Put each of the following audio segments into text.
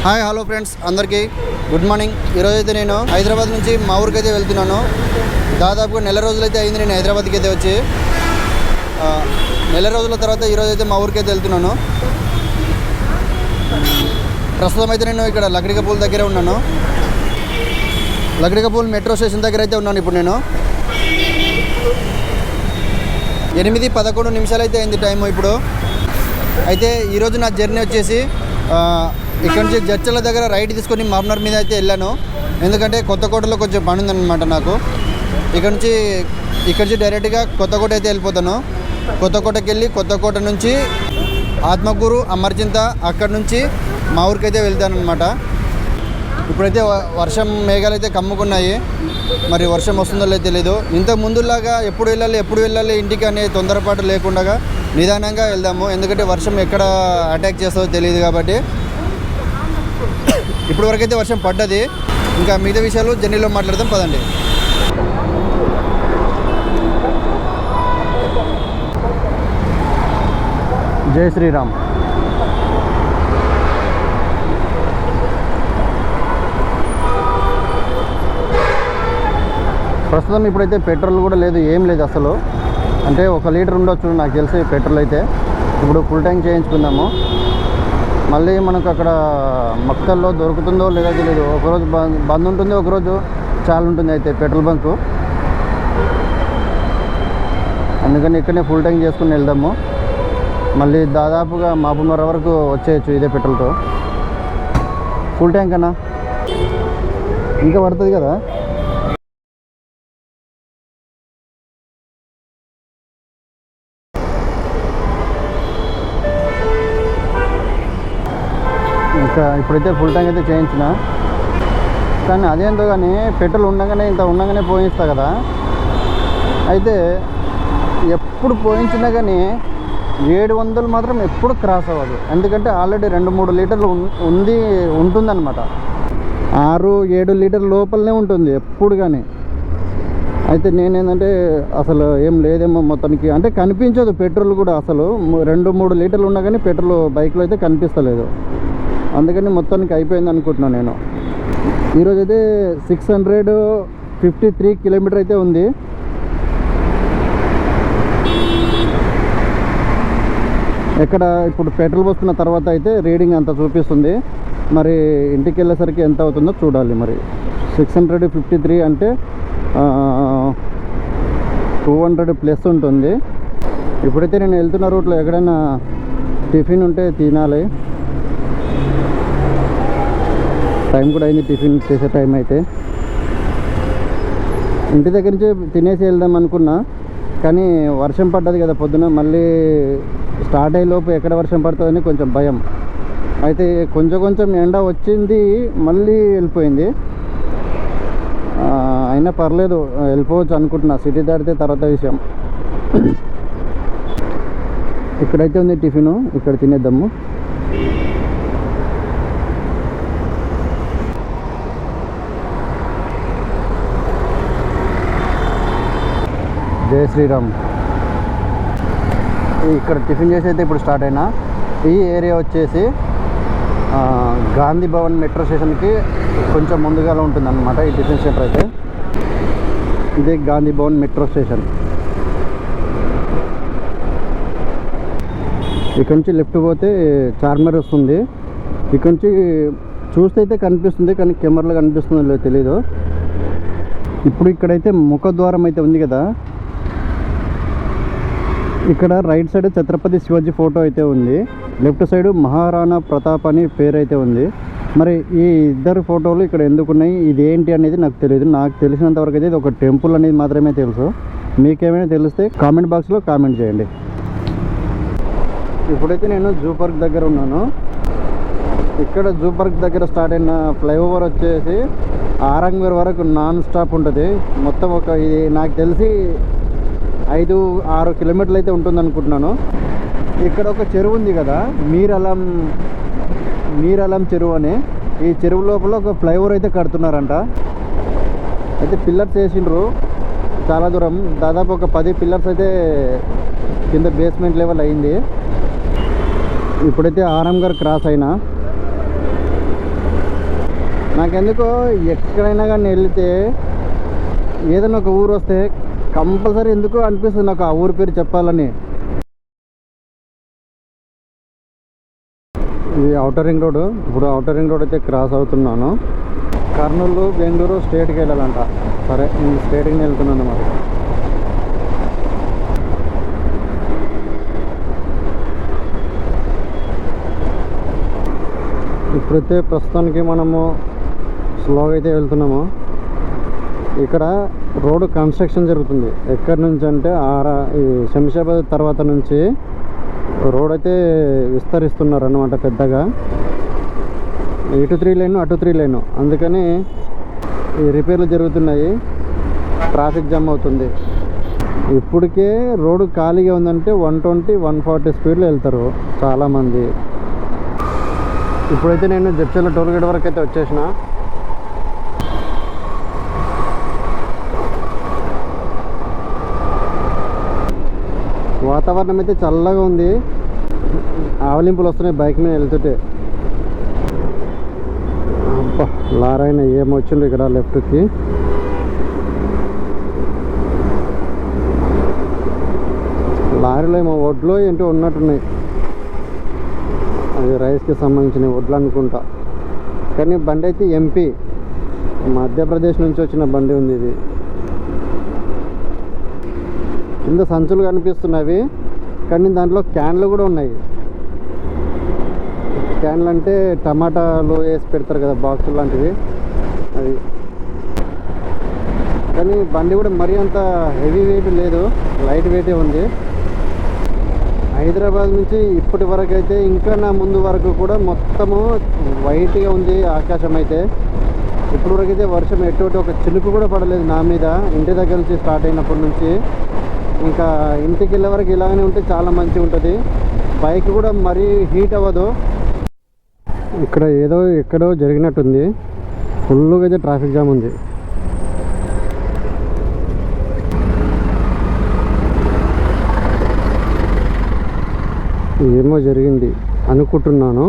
Hi hello friends అందరికీ good morning. ఈరోజు అయితే నేను హైదరాబాద్ నుంచి మా ఊరికి అయితే వెళ్తున్నాను. దాదాపుగా నెల రోజులైతే అయింది నేను హైదరాబాద్కి అయితే వచ్చి. నెల రోజుల తర్వాత ఈరోజు అయితే మా ఊరికి అయితే వెళ్తున్నాను. ప్రస్తుతం అయితే నేను ఇక్కడ లక్డికపూల్ దగ్గరే ఉన్నాను. లక్డికపూల్ మెట్రో స్టేషన్ దగ్గర అయితే ఉన్నాను ఇప్పుడు నేను. 8:11 నిమిషాలు అయితే అయింది టైము ఇప్పుడు. అయితే ఈరోజు నా జర్నీ వచ్చేసి ఇక్కడ నుంచి జడ్చర్ల దగ్గర రైట్ తీసుకొని మామ్నార్ మీద అయితే వెళ్ళాను. ఎందుకంటే కొత్తకోటలో కొంచెం పని ఉందన్నమాట నాకు. ఇక్కడ నుంచి డైరెక్ట్గా కొత్తకోట అయితే వెళ్ళిపోతాను. కొత్తకోటకి వెళ్ళి కొత్తకోట నుంచి ఆత్మకూరు అమర్చింత అక్కడ నుంచి మా ఊరికి అయితే వెళ్తానమాట. ఇప్పుడైతే వర్షం మేఘాలు అయితే కమ్ముకున్నాయి. మరి వర్షం వస్తుందో లేదో తెలీదు. ఇంత ముందులాగా ఎప్పుడు వెళ్ళాలి ఇంటికి అనే తొందరపాటు లేకుండా నిదానంగా వెళ్దాము. ఎందుకంటే వర్షం ఎక్కడ అటాక్ చేస్తుందో తెలియదు కాబట్టి. ఇప్పుడు వరకైతే వర్షం పడ్డది. ఇంకా మిగతా విషయాలు జర్నీలో మాట్లాడదాం పదండి. జై శ్రీరామ్. ప్రస్తుతం ఇప్పుడైతే పెట్రోల్ కూడా లేదు, ఏం లేదు అసలు. అంటే 1 లీటర్ ఉండొచ్చు నాకు తెలిసి పెట్రోల్ అయితే. ఇప్పుడు ఫుల్ ట్యాంక్ చేయించుకుందాము. మళ్ళీ మనకు అక్కడ మక్తల్లో దొరుకుతుందో లేదో తెలియదు. ఒకరోజు బంద్ ఉంటుంది, ఒకరోజు చాలా ఉంటుంది అయితే పెట్రోల్ బంకు. అందుకని ఇక్కడనే ఫుల్ ట్యాంక్ చేసుకుని వెళ్దాము. మళ్ళీ దాదాపుగా మాపున్నర వరకు వచ్చేయచ్చు ఇదే పెట్రోల్తో. ఫుల్ ట్యాంక్ అన్నా ఇంకా పడుతుంది కదా. ఇంకా ఇప్పుడైతే ఫుల్ ట్యాంక్ అయితే చేయించిన. కానీ అదేందో కానీ పెట్రోల్ ఉండగానే పోయిస్తా కదా. అయితే ఎప్పుడు పోయించినా కానీ 700 మాత్రం ఎప్పుడు క్రాస్ అవ్వదు. ఎందుకంటే ఆల్రెడీ 2-3 లీటర్లు ఉంటుందన్నమాట. 6-7 లీటర్ల లోపలనే ఉంటుంది ఎప్పుడు కానీ. అయితే నేనేంటంటే అసలు ఏం లేదేమో మొత్తానికి, అంటే కనిపించదు పెట్రోల్ కూడా అసలు. 2-3 లీటర్లు ఉన్నా కానీ పెట్రోల్ బైక్లో అయితే కనిపిస్తలేదు. అందుకని మొత్తానికి అయిపోయింది అనుకుంటున్నాను నేను. ఈరోజైతే 653 కిలోమీటర్ అయితే ఉంది. ఎక్కడ ఇప్పుడు పెట్రోల్ పోసుకున్న తర్వాత అయితే రీడింగ్ అంత చూపిస్తుంది. మరి ఇంటికి వెళ్ళేసరికి ఎంత అవుతుందో చూడాలి. మరి 653 అంటే 200 ప్లస్ ఉంటుంది. ఇప్పుడైతే నేను వెళ్తున్న రూట్లో ఎక్కడైనా టిఫిన్ ఉంటే తినాలి. టైం కూడా అయింది టిఫిన్ చేసే టైం అయితే. ఇంటి దగ్గర నుంచి తినేసి వెళ్దాం అనుకున్నా, కానీ వర్షం పడ్డది కదా పొద్దున. మళ్ళీ స్టార్ట్ అయ్యేలోపు ఎక్కడ వర్షం పడుతుందని కొంచెం భయం. అయితే కొంచెం ఎండ వచ్చింది, మళ్ళీ వెళ్ళిపోయింది. అయినా పర్లేదు, వెళ్ళిపోవచ్చు అనుకుంటున్నా. సిటీ దాటితే తర్వాత విషయం. ఇక్కడైతే ఉంది టిఫిను, ఇక్కడ తినేద్దాము. జై శ్రీరామ్. ఇక్కడ టిఫిన్ చేసి అయితే ఇప్పుడు స్టార్ట్ అయినా. ఈ ఏరియా వచ్చేసి గాంధీ భవన్ మెట్రో స్టేషన్కి కొంచెం ముందుగా ఉంటుందన్నమాట ఈ టిఫిన్ సెంటర్ అయితే. ఇదే గాంధీ భవన్ మెట్రో స్టేషన్. ఇక్కడ నుంచి లెఫ్ట్ పోతే చార్మినార్ వస్తుంది. ఇక్కడ నుంచి చూస్తే అయితే కనిపిస్తుంది, కానీ కెమెరాలో కనిపిస్తుందో లేదో తెలీదు. ఇప్పుడు ఇక్కడైతే ముఖద్వారం అయితే ఉంది కదా. ఇక్కడ right side Chhatrapati Shivaji photo అయితే ఉంది. లెఫ్ట్ సైడ్ మహారాణా ప్రతాప్ అని పేరు అయితే ఉంది. మరి ఈ ఇద్దరు ఫోటోలు ఇక్కడ ఎందుకున్నాయి, ఇది ఏంటి అనేది నాకు తెలియదు. నాకు తెలిసినంతవరకు అయితే ఇది ఒక టెంపుల్ అనేది మాత్రమే తెలుసు. మీకేమైనా తెలిస్తే కామెంట్ బాక్స్లో కామెంట్ చేయండి. ఇప్పుడైతే నేను జూ పార్క్ దగ్గర ఉన్నాను. ఇక్కడ జూ పార్క్ దగ్గర స్టార్ట్ అయిన ఫ్లైఓవర్ వచ్చేసి ఆరంగర్ వరకు నాన్ స్టాప్ ఉంటుంది. మొత్తం ఇది నాకు తెలిసి 5-6 కిలోమీటర్లు అయితే ఉంటుంది అనుకుంటున్నాను. ఇక్కడ ఒక చెరువు ఉంది కదా, మీరలం చెరువు అని. ఈ చెరువు లోపల ఒక ఫ్లైఓవర్ అయితే కడుతున్నారంట. అయితే పిల్లర్స్ వేసిండ్రు చాలా దూరం, దాదాపు ఒక 10 పిల్లర్స్ అయితే కింద బేస్మెంట్ లెవెల్ అయింది. ఇప్పుడైతే ఆరంగర్ క్రాస్ అయినా నాకెందుకో ఎక్కడైనా కానీ వెళ్తే ఏదైనా ఒక ఊరు వస్తే కంపల్సరీ ఎందుకో అనిపిస్తుంది నాకు ఆ ఊరి పేరు చెప్పాలని. ఇది ఔటర్ రింగ్ రోడ్. ఇప్పుడు ఔటర్ రింగ్ రోడ్ అయితే క్రాస్ అవుతున్నాను. కర్నూలు బెంగళూరు స్ట్రేట్కి వెళ్ళాలంట. సరే నేను స్ట్రేట్కి వెళ్తున్నాను. మరి ఇప్పుడైతే ప్రస్తుతానికి మనము స్లోగా అయితే వెళ్తున్నాము. ఇక్కడ రోడ్డు కన్స్ట్రక్షన్ జరుగుతుంది. ఎక్కడి నుంచి అంటే ఈ శంషాబాద్ తర్వాత నుంచి రోడ్ అయితే విస్తరిస్తున్నారు అన్నమాట పెద్దగా. ఇటు 3 లైన్ అటు 3 లైన్, అందుకని ఈ రిపేర్లు జరుగుతున్నాయి. ట్రాఫిక్ జామ్ అవుతుంది. ఇప్పటికే రోడ్డు ఖాళీగా ఉందంటే 120, 140 స్పీడ్లో వెళ్తారు చాలామంది. ఇప్పుడైతే నేను జడ్చర్ల టోల్గేట్ వరకు అయితే వచ్చేసిన. వాతావరణం అయితే చల్లగా ఉంది. ఆవలింపులు వస్తున్నాయి బైక్ మీద వెళ్తుంటే. అబ్బా, లారైనా ఏమొచ్చిండు ఇక్కడ లెఫ్ట్కి. లారీలో ఏమో వడ్లు ఏంటో ఉన్నట్టున్నాయి. అది రైస్కి సంబంధించిన వడ్లు అనుకుంటా. కానీ బండి అయితే ఎంపీ మధ్యప్రదేశ్ నుంచి వచ్చిన బండి ఉంది ఇది. కింద సంచులు కనిపిస్తున్నవి, కానీ దాంట్లో క్యాన్లు కూడా ఉన్నాయి. క్యాన్లు అంటే టమాటాలు వేసి పెడతారు కదా, బాక్సులు లాంటివి అవి. కానీ బండి కూడా మరీ అంత హెవీ వెయిట్ లేదు, లైట్ వెయిటే ఉంది. హైదరాబాద్ నుంచి ఇప్పటి వరకు అయితే ఇంకా నా ముందు వరకు కూడా మొత్తము వైట్గా ఉంది ఆకాశం అయితే. ఇప్పటి వరకు అయితే వర్షం ఎటువంటి ఒక చినుకు కూడా పడలేదు నా మీద. ఇంటి దగ్గర నుంచి స్టార్ట్ అయినప్పటి నుంచి ఇంకా ఇంటికి వెళ్ళే వరకు ఇలాగనే ఉంటే చాలా మంచిగా ఉంటుంది. బైక్ కూడా మరీ హీట్ అవ్వదు. ఇక్కడ ఏదో ఎక్కడో జరిగినట్టుంది. ఫుల్గా అయితే ట్రాఫిక్ జామ్ ఉంది. ఏమో జరిగింది అనుకుంటున్నాను,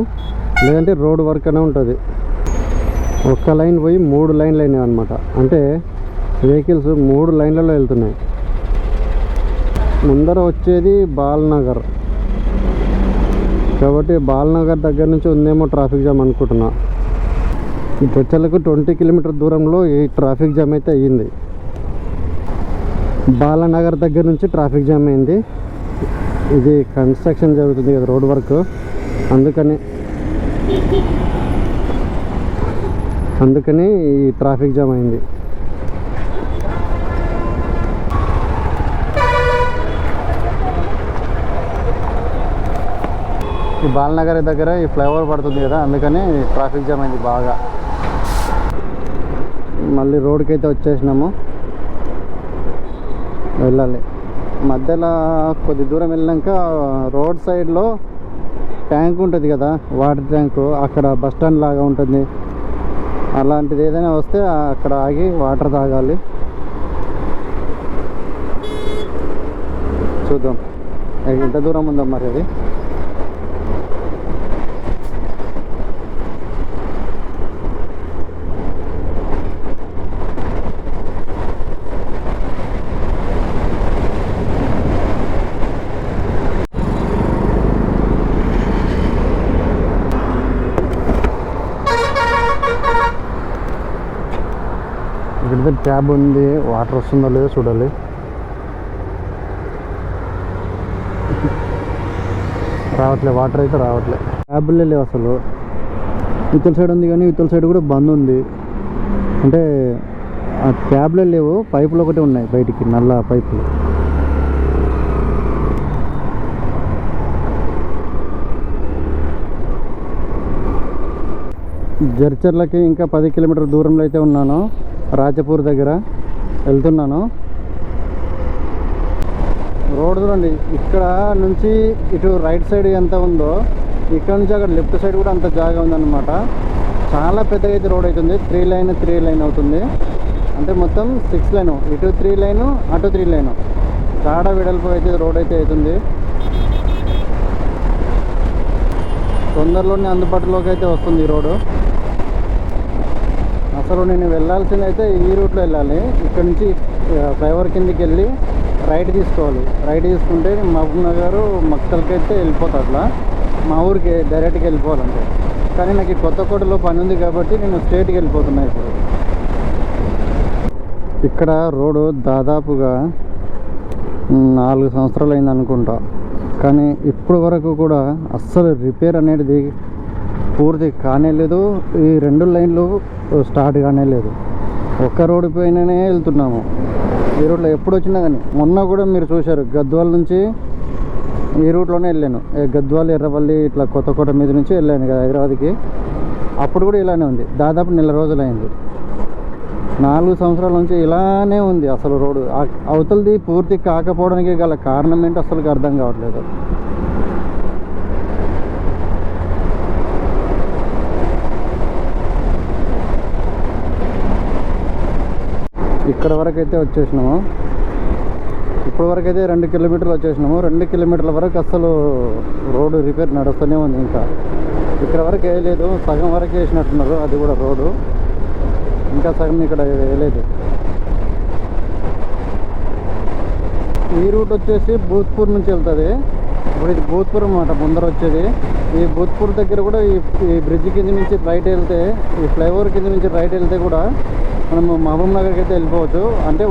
లేదంటే రోడ్ వర్క్ అనే ఉంటుంది. ఒక్క లైన్ పోయి 3 లైన్లు అయినాయి అనమాట. అంటే వెహికల్స్ 3 లైన్లలో వెళ్తున్నాయి. ముందర వచ్చేది బాల్నగర్ కాబట్టి బాల్నగర్ దగ్గర నుంచి ఉందేమో ట్రాఫిక్ జామ్ అనుకుంటున్నా. ఈ చర్చలకు 20 కిలోమీటర్ దూరంలో ఈ ట్రాఫిక్ జామ్ అయితే అయ్యింది. బాలనగర్ దగ్గర నుంచి ట్రాఫిక్ జామ్ అయింది. ఇది కన్స్ట్రక్షన్ జరుగుతుంది కదా, రోడ్ వర్క్, అందుకని ఈ ట్రాఫిక్ జామ్ అయింది. ఈ బాలనగర్ దగ్గర ఈ ఫ్లైఓవర్ పడుతుంది కదా, అందుకని ట్రాఫిక్ జామ్ అయింది బాగా. మళ్ళీ రోడ్కి అయితే వచ్చేసినాము, వెళ్ళాలి. మధ్యలో కొద్ది దూరం వెళ్ళాక రోడ్ సైడ్లో ట్యాంక్ ఉంటుంది కదా, వాటర్ ట్యాంకు, అక్కడ బస్ స్టాండ్ లాగా ఉంటుంది. అలాంటిది ఏదైనా వస్తే అక్కడ ఆగి వాటర్ తాగాలి. చూద్దాం ఎంత దూరం ఉందో మరి అది. ఇక్కడ ట్యాబ్ ఉంది, వాటర్ వస్తుందో లేదో చూడాలి. రావట్లే, వాటర్ అయితే రావట్లే. ట్యాబ్లే లేవు అసలు. ఇతల సైడ్ ఉంది కానీ ఇతల సైడ్ కూడా బంద్ ఉంది. అంటే ఆ ట్యాబ్లే లేవు, పైపులు ఒకటే ఉన్నాయి బయటికి, నల్ల పైపులు. జడ్చర్లకి ఇంకా 10 కిలోమీటర్ దూరంలో అయితే ఉన్నాను. రాజపూర్ దగ్గర వెళ్తున్నాను. రోడ్ చూడండి, ఇక్కడ నుంచి ఇటు రైట్ సైడ్ ఎంత ఉందో ఇక్కడ నుంచి అక్కడ లెఫ్ట్ సైడ్ కూడా అంత జాగా ఉందన్నమాట. చాలా పెద్దగా అయితే రోడ్ అవుతుంది. 3 లైన్ అవుతుంది. అంటే మొత్తం 6 లైన్, ఇటు 3 లైన్ అటు 3 లైన్. చాలా వెడల్పు అయితే రోడ్ అయితే అవుతుంది. తొందరలోనే అందుబాటులోకి అయితే వస్తుంది ఈ రోడ్డు. అసలు నేను వెళ్ళాల్సింది అయితే ఈ రూట్లో వెళ్ళాలి. ఇక్కడ నుంచి ఫ్లైఓవర్ కిందకి వెళ్ళి రైట్ తీసుకోవాలి. రైట్ తీసుకుంటే మహబూబ్ నగర్ మక్తల్కి అయితే వెళ్ళిపోతా, అట్లా మా ఊరికి డైరెక్ట్గా వెళ్ళిపోవాలంటే. కానీ నాకు ఈ కొత్తకోటలో పని ఉంది కాబట్టి నేను స్ట్రేట్కి వెళ్ళిపోతున్నా. ఇప్పుడు ఇక్కడ రోడ్డు దాదాపుగా 4 సంవత్సరాలు అయింది అనుకుంటా, కానీ ఇప్పటి వరకు కూడా అస్సలు రిపేర్ అనేది పూర్తి కానే లేదు. ఈ 2 లైన్లు స్టార్ట్ కానే లేదు. ఒక్క రోడ్డు పైననే వెళ్తున్నాము. ఈ రూట్లో ఎప్పుడు వచ్చినా కానీ, మొన్న కూడా మీరు చూశారు, గద్వాల నుంచి ఈ రూట్లోనే వెళ్ళాను. గద్వాల ఎర్రవల్లి ఇట్లా కొత్తకోట మీద నుంచి వెళ్ళాను కదా హైదరాబాద్కి. అప్పుడు కూడా ఇలానే ఉంది. దాదాపు 1 నెల రోజులైంది. 4 సంవత్సరాల నుంచి ఇలానే ఉంది. అసలు రోడ్డు అవతలది పూర్తి కాకపోవడానికి గల కారణం ఏంటో అసలు అర్థం కావట్లేదు. ఇక్కడ వరకు అయితే వచ్చేసినాము. ఇప్పటి వరకు అయితే 2 కిలోమీటర్లు వచ్చేసినాము. 2 కిలోమీటర్ల వరకు అసలు రోడ్డు రిపేర్ నడుస్తూనే ఉంది. ఇంకా ఇక్కడ వరకు వేయలేదు, సగం వరకు వేసినట్టున్నారు. అది కూడా రోడ్డు ఇంకా సగం ఇక్కడ వేయలేదు. ఈ రూట్ వచ్చేసి భూత్పూర్ నుంచి వెళ్తుంది. ఇప్పుడు ఇది భూత్పూర్ అన్నమాట ముందర వచ్చేది. ఈ భూత్పూర్ దగ్గర కూడా ఈ బ్రిడ్జ్ కింద నుంచి రైట్ వెళ్తే, ఈ ఫ్లైఓవర్ కింద నుంచి రైట్ వెళ్తే కూడా మనము మహబూబ్ నగర్కి అయితే వెళ్ళిపోవచ్చు. అంటే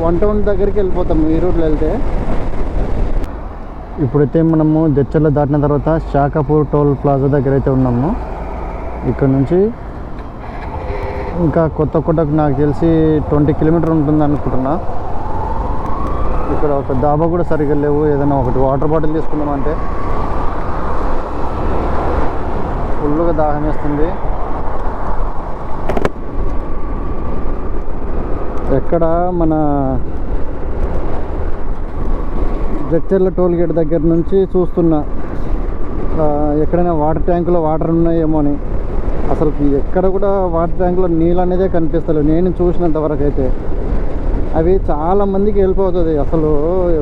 వన్ టౌన్ దగ్గరికి వెళ్ళిపోతాము ఈ రూట్లో వెళ్తే. ఇప్పుడైతే మనము జడ్చర్ల దాటిన తర్వాత శాఖపూర్ టోల్ ప్లాజా దగ్గర అయితే ఉన్నాము. ఇక్కడ నుంచి ఇంకా కొత్తకోటకు నాకు తెలిసి 20 కిలోమీటర్ ఉంటుంది అనుకుంటున్నా. ఇక్కడ ఒక దాబా కూడా సరిగ్గా లేవు. ఏదైనా ఒకటి వాటర్ బాటిల్ తీసుకుందామంటే ఫుల్గా దాహం వేస్తుంది. ఎక్కడ మన జడ్చర్ల టోల్ గేట్ దగ్గర నుంచి చూస్తున్నా ఎక్కడైనా వాటర్ ట్యాంకులో వాటర్ ఉన్నాయేమో అని. అసలు ఎక్కడ కూడా వాటర్ ట్యాంకులో నీళ్ళు అనేదే కనిపిస్తలేదు నేను చూసినంత వరకు అయితే. అవి చాలామందికి హెల్ప్ అవుతుంది. అసలు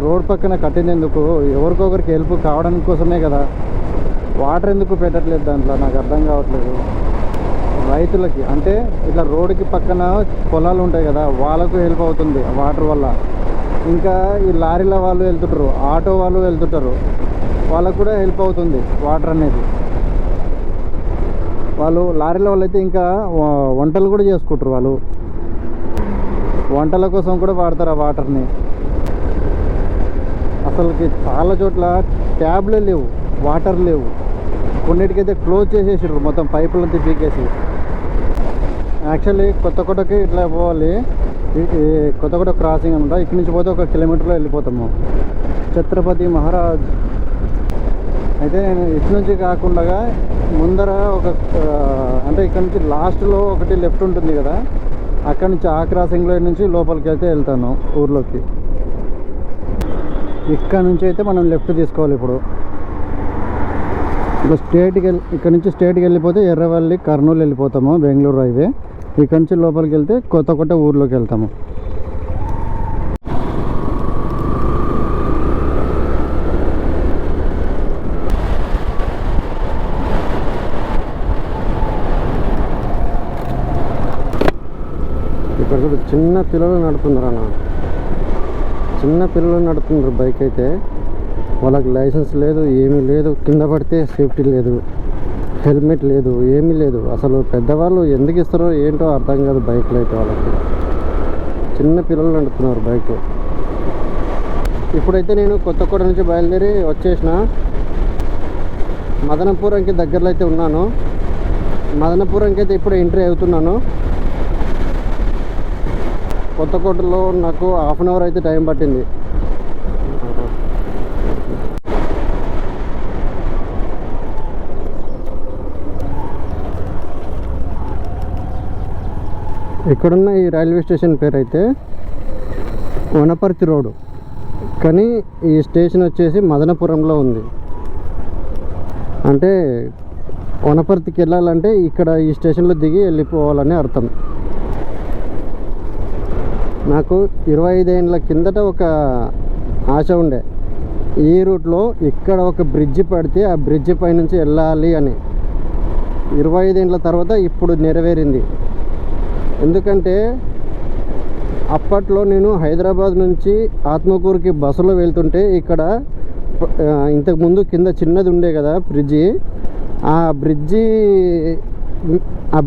రోడ్ పక్కన కట్టినందుకు ఎవరికొకరికి హెల్ప్ కావడానికి కోసమే కదా. వాటర్ ఎందుకు పెట్టట్లేదు దాంట్లో నాకు అర్థం కావట్లేదు. రైతులకి అంటే ఇట్లా రోడ్డుకి పక్కన పొలాలు ఉంటాయి కదా, వాళ్ళకు హెల్ప్ అవుతుంది వాటర్ వల్ల. ఇంకా ఈ లారీల వాళ్ళు వెళ్తుంటారు, ఆటో వాళ్ళు వెళ్తుంటారు, వాళ్ళకు కూడా హెల్ప్ అవుతుంది వాటర్ అనేది. వాళ్ళు లారీల వాళ్ళు అయితే ఇంకా వంటలు కూడా చేసుకుంటారు. వాళ్ళు వంటల కోసం కూడా వాడతారు ఆ వాటర్ని. అసలుకి చాలా చోట్ల ట్యాబ్లే లేవు, వాటర్ లేవు. కొన్నిటికైతే క్లోజ్ చేసేసారు మొత్తం, పైపులంతా పీకేసి. యాక్చువల్లీ కొత్తకోటకి ఇట్లా పోవాలి. కొత్తకోట క్రాసింగ్ అనమాట. ఇక్కడి నుంచి పోతే 1 కిలోమీటర్లో వెళ్ళిపోతాము. ఛత్రపతి మహారాజ్ అయితే నేను ఇటు నుంచి కాకుండా ముందర అంటే ఇక్కడ నుంచి లాస్ట్లో ఒకటి లెఫ్ట్ ఉంటుంది కదా, అక్కడ నుంచి ఆ క్రాసింగ్లో నుంచి లోపలికి అయితే వెళ్తాను ఊర్లోకి. ఇక్కడ నుంచి అయితే మనం లెఫ్ట్ తీసుకోవాలి. ఇప్పుడు ఇక్కడ నుంచి స్ట్రేట్కి వెళ్ళిపోతే ఎర్రవల్లి కర్నూలు వెళ్ళిపోతాము, బెంగళూరు హైవే. ఇక్కడ నుంచి లోపలికి వెళ్తే కొత్తకోట ఊర్లోకి వెళ్తాము. ఇక్కడ చూడు చిన్న పిల్లలు నడుపుతున్నారు అన్న, చిన్న పిల్లలు నడుపుతున్నారు బైక్ అయితే. వాళ్ళకి లైసెన్స్ లేదు, ఏమీ లేదు. కింద పడితే సేఫ్టీ లేదు, హెల్మెట్ లేదు, ఏమీ లేదు. అసలు పెద్దవాళ్ళు ఎందుకు ఇస్తారో ఏంటో అర్థం కాదు బైక్లో అయితే. వాళ్ళకి చిన్న పిల్లలు నడుపుతున్నారు బైక్. ఇప్పుడైతే నేను కొత్తకోట నుంచి బయలుదేరి వచ్చేసిన మదనపురంకి దగ్గరలో అయితే ఉన్నాను. మదనపురంకి అయితే ఇప్పుడు ఎంట్రీ అవుతున్నాను. కొత్తకోటలో నాకు 1/2 అవర్ అయితే టైం పట్టింది. ఇక్కడున్న ఈ రైల్వే స్టేషన్ పేరు అయితే వనపర్తి రోడ్డు, కానీ ఈ స్టేషన్ వచ్చేసి మదనపురంలో ఉంది. అంటే వనపర్తికి వెళ్ళాలంటే ఇక్కడ ఈ స్టేషన్లో దిగి వెళ్ళిపోవాలని అర్థం. నాకు 25 ఏళ్ళ కిందట ఒక ఆశ ఉండే, ఈ రూట్లో ఇక్కడ ఒక బ్రిడ్జి పడితే ఆ బ్రిడ్జి పై నుంచి వెళ్ళాలి అని. 25 ఏళ్ళ తర్వాత ఇప్పుడు నెరవేరింది. ఎందుకంటే అప్పట్లో నేను హైదరాబాద్ నుంచి ఆత్మకూరుకి బస్సులో వెళ్తుంటే ఇక్కడ ఇంతకుముందు కింద చిన్నది ఉండే కదా బ్రిడ్జి, ఆ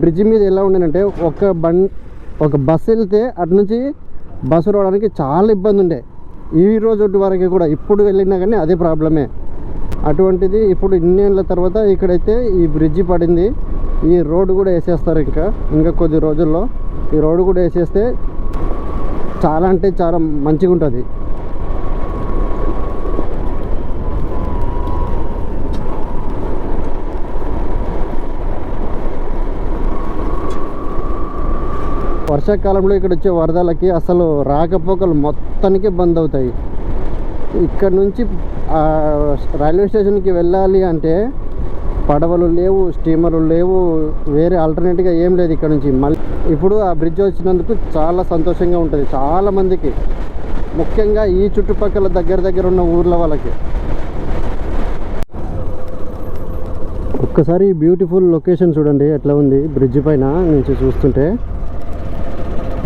బ్రిడ్జి మీద ఎలా ఉండేనంటే ఒక బస్సు వెళ్తే అటు నుంచి బస్సు రావడానికి చాలా ఇబ్బంది ఉండే. ఈ రోజు వరకు కూడా ఇప్పుడు వెళ్ళినా కానీ అదే ప్రాబ్లమే. అటువంటిది ఇప్పుడు ఇన్నేళ్ళ తర్వాత ఇక్కడైతే ఈ బ్రిడ్జి పడింది. ఈ రోడ్డు కూడా వేసేస్తారు. ఇంకా కొద్ది రోజుల్లో ఈ రోడ్డు కూడా వేసేస్తే చాలా అంటే చాలా మంచిగా ఉంటుంది. వర్షాకాలంలో ఇక్కడ వచ్చే వరదలకి అసలు రాకపోకలు మొత్తానికి బంద్ అవుతాయి. ఇక్కడ నుంచి రైల్వే స్టేషన్కి వెళ్ళాలి అంటే పడవలు లేవు, స్టీమర్లు లేవు, వేరే ఆల్టర్నేట్గా ఏం లేదు ఇక్కడ నుంచి. మళ్ళీ ఇప్పుడు ఆ బ్రిడ్జ్ వచ్చినందుకు చాలా సంతోషంగా ఉంటుంది చాలామందికి, ముఖ్యంగా ఈ చుట్టుపక్కల దగ్గర ఉన్న ఊర్ల వాళ్ళకి. ఒక్కసారి బ్యూటిఫుల్ లొకేషన్ చూడండి ఎట్లా ఉంది. బ్రిడ్జ్ పైన నుంచి చూస్తుంటే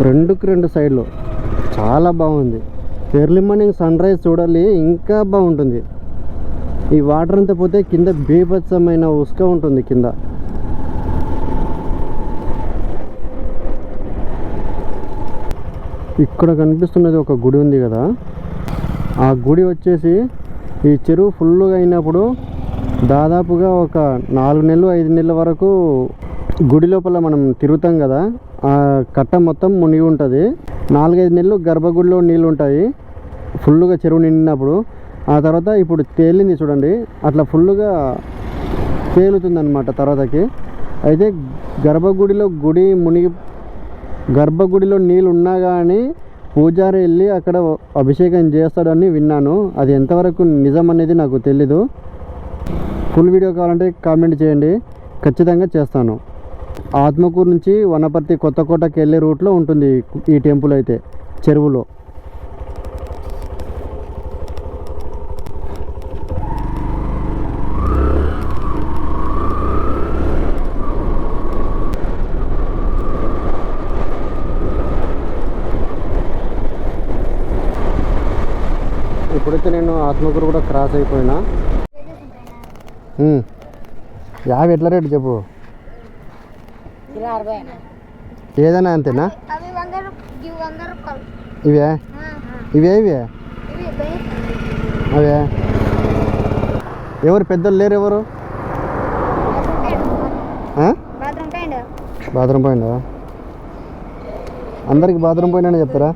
రెండు సైడ్లు చాలా బాగుంది. ఎర్లీ మార్నింగ్ సన్ రైజ్ చూడాలి, ఇంకా బాగుంటుంది. ఈ వాటర్ అంతా పోతే కింద బీభత్సమైన ఉసుక ఉంటుంది కింద. ఇక్కడ కనిపిస్తున్నది ఒక గుడి ఉంది కదా, ఆ గుడి వచ్చేసి ఈ చెరువు ఫుల్గా అయినప్పుడు దాదాపుగా ఒక 4 నెలలు 5 నెలల వరకు గుడి లోపల మనం తిరుగుతాం కదా, ఆ కట్ట మొత్తం మునిగి ఉంటుంది. 4-5 నెలలు గర్భగుడిలో నీళ్ళు ఉంటాయి ఫుల్గా చెరువు నిండినప్పుడు. ఆ తర్వాత ఇప్పుడు తేలింది చూడండి, అట్లా ఫుల్గా తేలుతుంది అనమాట తర్వాతకి. అయితే గర్భగుడిలో నీళ్ళు ఉన్నా కానీ పూజారి వెళ్ళి అక్కడ అభిషేకం చేస్తాడని విన్నాను. అది ఎంతవరకు నిజం అనేది నాకు తెలీదు. ఫుల్ వీడియో కావాలంటే కామెంట్ చేయండి, ఖచ్చితంగా చేస్తాను. ఆత్మకూరు నుంచి వనపర్తి కొత్తకోటకి వెళ్ళే రూట్లో ఉంటుంది ఈ టెంపుల్ అయితే చెరువులో. ఇప్పుడైతే నేను ఆత్మకూరు కూడా క్రాస్ అయిపోయినా. 50 ఎట్లా రేటు చెప్పు? ఏదైనా అంతేనా? ఇవే అవే ఎవరు పెద్దలు లేరు? ఎవరు బాత్రూమ్ పోయిందా? అందరికి బాత్రూమ్ పోయినా చెప్తారా?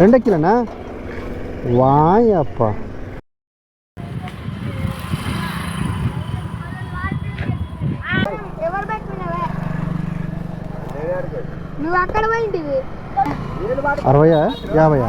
2 కిలోనా? వాయప్ప. నువ్వు అక్కడ పోయింటివి 60 50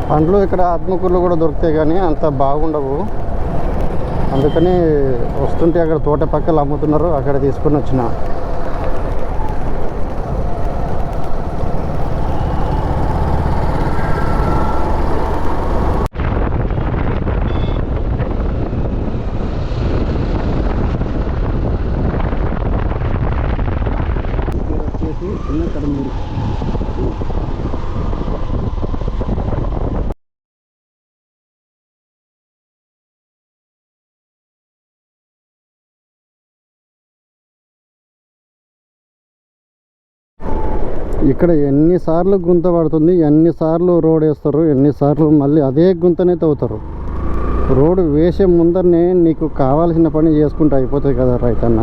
పండ్లు ఇక్కడ ఆత్మకూరులో కూడా దొరుకుతాయి కానీ అంత బాగుండవు. అందుకని వస్తుంటే అక్కడ తోట పక్కలు అమ్ముతున్నారు, అక్కడ తీసుకొని వచ్చిన. వచ్చేసి చిన్న కడమూరు. ఇక్కడ ఎన్నిసార్లు గుంత పడుతుంది, ఎన్నిసార్లు రోడ్ వేస్తారు, ఎన్నిసార్లు మళ్ళీ అదే గుంతనే తవ్వుతారు. రోడ్డు వేసే ముందరనే నీకు కావాల్సిన పని చేసుకుంటూ అయిపోతుంది కదా రైతన్న.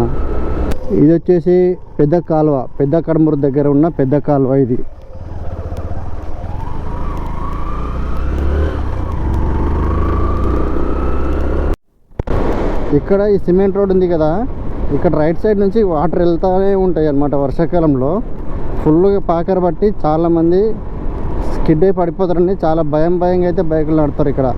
ఇది వచ్చేసి పెద్ద కాలువ, పెద్ద కడమూరు దగ్గర ఉన్న పెద్ద కాలువ ఇది. ఇక్కడ ఈ సిమెంట్ రోడ్ ఉంది కదా, ఇక్కడ రైట్ సైడ్ నుంచి వాటర్ వెళ్తూనే ఉంటాయి అన్నమాట. వర్షాకాలంలో ఫుల్గా పాకర బట్టి చాలామంది స్కిడ్ అయి పడిపోతారని చాలా భయంగా అయితే బైకులు నడుపుతారు ఇక్కడ.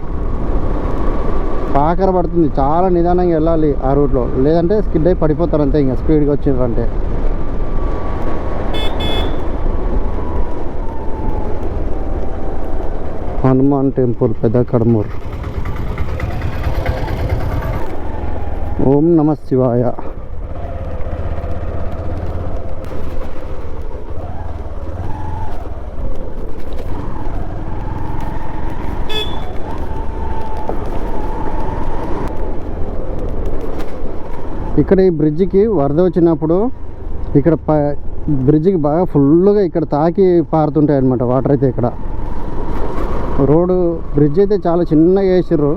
పాకర పడుతుంది, చాలా నిదానంగా వెళ్ళాలి ఆ రూట్లో, లేదంటే స్కిడ్ అయి పడిపోతారు అంతే ఇంకా స్పీడ్గా వచ్చిండ్రంటే. హనుమాన్ టెంపుల్ పెద్ద కడమూర్. ఓం నమ శివాయ. ఇక్కడ ఈ బ్రిడ్జికి వరద వచ్చినప్పుడు ఇక్కడ బ్రిడ్జికి బాగా ఫుల్గా ఇక్కడ తాకి పారుతుంటాయి అన్నమాట వాటర్ అయితే. ఇక్కడ రోడ్డు బ్రిడ్జ్ అయితే చాలా చిన్నగా వేసిర్రు,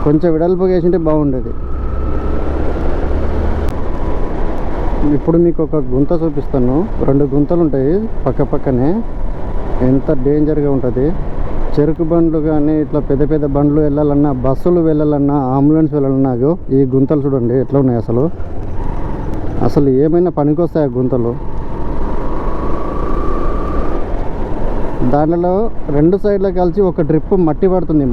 కొంచెం వెడల్పుగా వేసింటే బాగుండేది. ఇప్పుడు మీకు ఒక గుంత చూపిస్తాను, 2 గుంతలు ఉంటాయి పక్క పక్కనే. ఎంత డేంజర్గా ఉంటుంది. చెరుకు బండ్లు కానీ ఇట్లా పెద్ద పెద్ద బండ్లు వెళ్ళాలన్నా, బస్సులు వెళ్ళాలన్నా, అంబులెన్స్ వెళ్ళాలన్నా ఈ గుంతలు చూడండి ఎట్లా ఉన్నాయి. అసలు ఏమైనా పనికొస్తాయి ఆ గుంతలు. దాంట్లో 2 సైడ్లో కలిసి ఒక డ్రిప్ మట్టి పడుతుంది.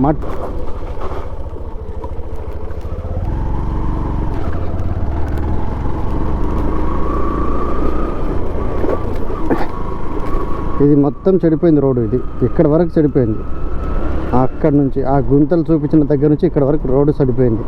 ఇది మొత్తం చెడిపోయింది రోడ్డు. ఇది ఇక్కడ వరకు చెడిపోయింది. అక్కడ నుంచి ఆ గుంతలు చూపించిన దగ్గర నుంచి ఇక్కడ వరకు రోడ్డు చెడిపోయింది.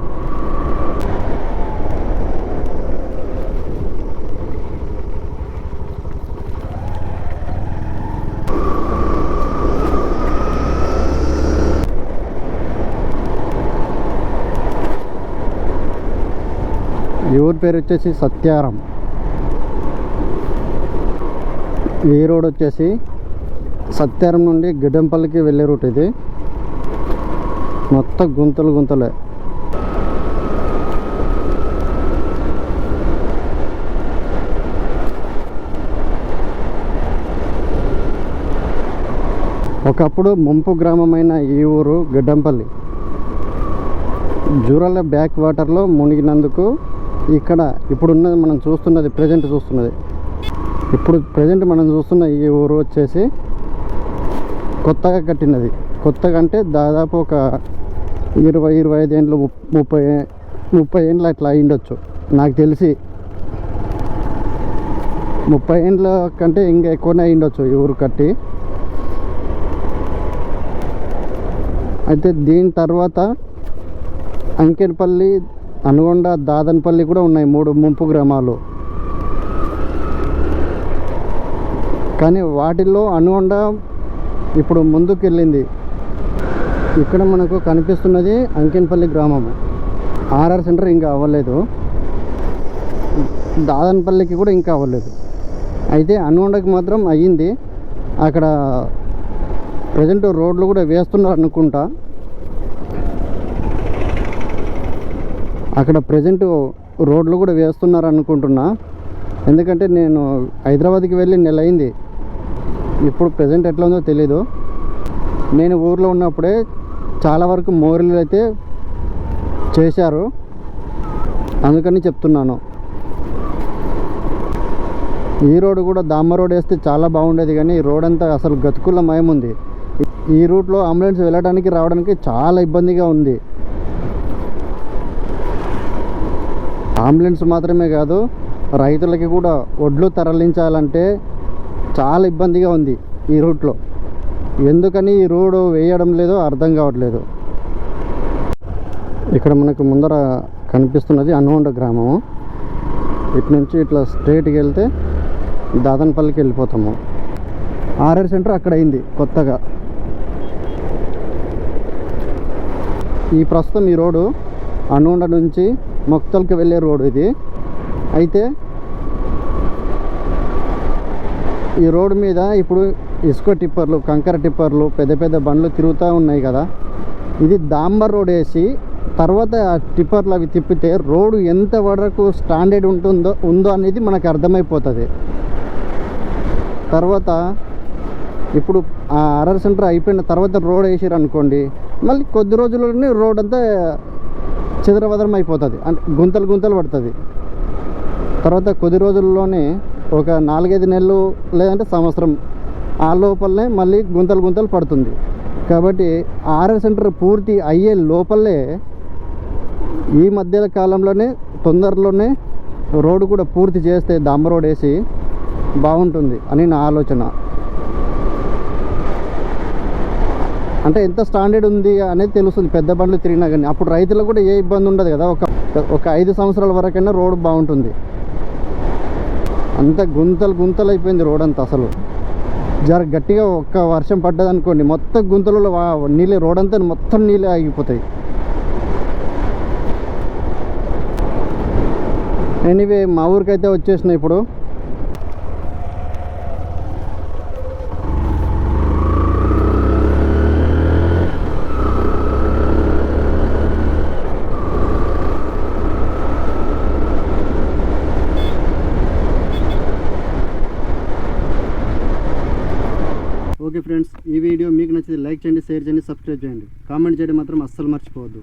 ఈ ఊరి పేరు వచ్చేసి సత్యారం. ఈ రోడ్ వచ్చేసి సత్యారం నుండి గిడ్డంపల్లికి వెళ్ళే రూట్. ఇది మొత్తం గుంతలు గుంతలే. ఒకప్పుడు ముంపు గ్రామమైన ఈ ఊరు గిడ్డంపల్లి జూరాల బ్యాక్ వాటర్లో మునిగినందుకు ఇక్కడ ఇప్పుడున్నది మనం చూస్తున్నది, ఇప్పుడు ప్రజెంట్ మనం చూస్తున్న ఈ ఊరు వచ్చేసి కొత్తగా కట్టినది. కొత్తగా అంటే దాదాపు ఒక 20-25 ఏండ్లు 30 ఏండ్లు అట్లా అయ్యిండొచ్చు నాకు తెలిసి. 30 ఏండ్ల కంటే ఇంకా ఎక్కువనే అయ్యిండొచ్చు ఈ ఊరు కట్టి. అయితే దీని తర్వాత అంకెనపల్లి, అనుగొండ, దాదన్పల్లి కూడా ఉన్నాయి, 3 ముంపు గ్రామాలు. కానీ వాటిల్లో అనుగొండ ఇప్పుడు ముందుకు వెళ్ళింది. ఇక్కడ మనకు కనిపిస్తున్నది అంకెనపల్లి గ్రామం. ఆర్ఆర్ సెంటర్ ఇంకా అవ్వలేదు, దాదన్పల్లికి కూడా ఇంకా అవ్వలేదు. అయితే అనుగొండకి మాత్రం అయ్యింది. అక్కడ ప్రజెంట్ రోడ్లు కూడా వేస్తున్నారు అనుకుంటా. అక్కడ ప్రజెంట్ రోడ్లు కూడా వేస్తున్నారు అనుకుంటున్నా, ఎందుకంటే నేను హైదరాబాద్కి వెళ్ళి నెల అయింది. ఇప్పుడు ప్రజెంట్ ఎట్లా ఉందో తెలీదు. నేను ఊర్లో ఉన్నప్పుడే చాలా వరకు మోరీలు అయితే చేశారు, అందుకని చెప్తున్నాను. ఈ రోడ్డు కూడా దామ్మ రోడ్ వేస్తే చాలా బాగుండేది, కానీ ఈ రోడ్ అంతా అసలు గతుకుల మయం ఉంది. ఈ రూట్లో అంబులెన్స్ వెళ్ళడానికి రావడానికి చాలా ఇబ్బందిగా ఉంది. అంబులెన్స్ మాత్రమే కాదు, రైతులకి కూడా ఒడ్లు తరలించాలంటే చాలా ఇబ్బందిగా ఉంది ఈ రూట్లో. ఎందుకని ఈ రోడ్డు వేయడం లేదో అర్థం కావట్లేదు. ఇక్కడ మనకు ముందర కనిపిస్తున్నది అనుగొండ గ్రామము. ఇటు నుంచి ఇట్లా స్ట్రైట్కి వెళ్తే దాదన్పల్లికి వెళ్ళిపోతాము. ఆర్ఆర్ సెంటర్ అక్కడ అయింది కొత్తగా. ఈ ప్రస్తుతం ఈ రోడ్డు అనుగొండ నుంచి మొక్తల్కి వెళ్ళే రోడ్డు ఇది. అయితే ఈ రోడ్డు మీద ఇప్పుడు ఇసుక టిప్పర్లు, కంకర టిప్పర్లు, పెద్ద పెద్ద బండ్లు తిరుగుతూ ఉన్నాయి కదా. ఇది డాంబర్ రోడ్ వేసి తర్వాత ఆ టిప్పర్లు అవి తిప్పితే రోడ్డు ఎంత వరకు స్టాండర్డ్ ఉందో అనేది మనకు అర్థమైపోతుంది. తర్వాత ఇప్పుడు ఆ ఆర్ఆర్ సెంటర్ అయిపోయిన తర్వాత రోడ్ వేసారు అనుకోండి, మళ్ళీ కొద్ది రోజుల్లోనే రోడ్ అంతా చెదరవదరం అయిపోతుంది, అంటే గుంతలు గుంతలు పడుతుంది. తర్వాత కొద్ది రోజుల్లోనే ఒక 4-5 నెలలు లేదంటే సంవత్సరం ఆ లోపలనే మళ్ళీ గుంతలు గుంతలు పడుతుంది. కాబట్టి ఆర్ఆర్ సెంటర్ పూర్తి అయ్యే లోపలే ఈ మధ్య కాలంలోనే తొందరలోనే రోడ్డు కూడా పూర్తి చేస్తే డాంబర్ రోడ్ వేసి బాగుంటుంది అని నా ఆలోచన. అంటే ఎంత స్టాండర్డ్ ఉంది అనేది తెలుస్తుంది పెద్ద బండ్లు తిరిగినా కానీ. అప్పుడు రైతులకు కూడా ఏ ఇబ్బంది ఉండదు కదా. ఒక 5 సంవత్సరాల వరకైనా రోడ్డు బాగుంటుంది. అంత గుంతలు అయిపోయింది రోడ్ అంతా. అసలు గట్టిగా ఒక్క వర్షం పడ్డదనుకోండి మొత్తం గుంతలలో నీళ్ళే, రోడ్ అంతా మొత్తం నీళ్ళే ఆగిపోతాయి. ఎనీవే మా ఊరికైతే వచ్చేసిన ఇప్పుడు. ఓకే ఫ్రెండ్స్, ఈ వీడియో మీకు నచ్చితే లైక్ చేయండి, షేర్ చేయండి, సబ్స్క్రైబ్ చేయండి. కామెంట్ చేయడం మాత్రం అస్సలు మర్చిపోవద్దు.